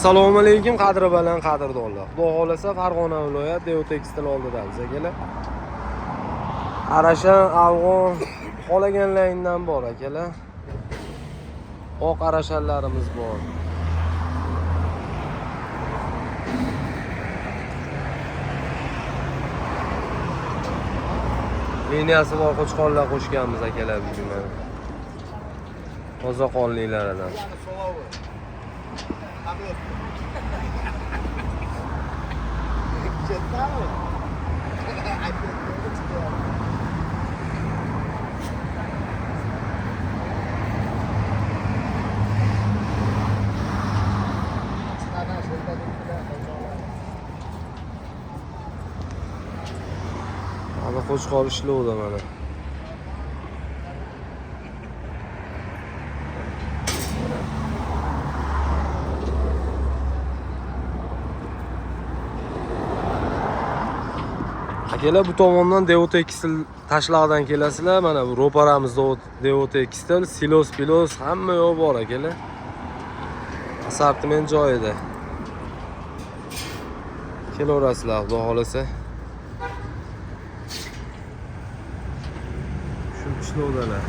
Assalomu alaykum qadri baland qadrdonlar. Xudo xolasa Farg'ona viloyat Devo Tekstil oldidamiz akalar. Arashan, afg'on qolagan layndan bor akalar. Oq arashanlarimiz bor. Liniyasi bor qo'chqonlar qo'shganmiz akalar bugun mana. Qozoqonliklaridan. Ana qo'chqor ishlovda mana. Akalar bu tomondan Devo Tekstil tashlaqdan kelasizlar. Mana bu ro'paramizda Devo Tekstil, silos, pilos hamma yo'q bor akalar. Assortiment joyida. Kelaverasizlar, xudo xolasa. Shu ishlovdalar.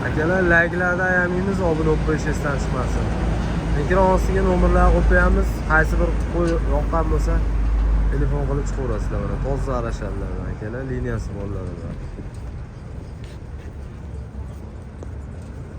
Akalar like'larda ayamimiz obuna bo'lib qo'yishingizdan chiqmasin. Ekran ostiga nomerlarni qo'yib qo'yamiz. Qaysi bir qo'y yoqqan bo'lsa telefon qilib chiqaverasizlar mana. Toza arashanlardan akalar, liniyasi borlar.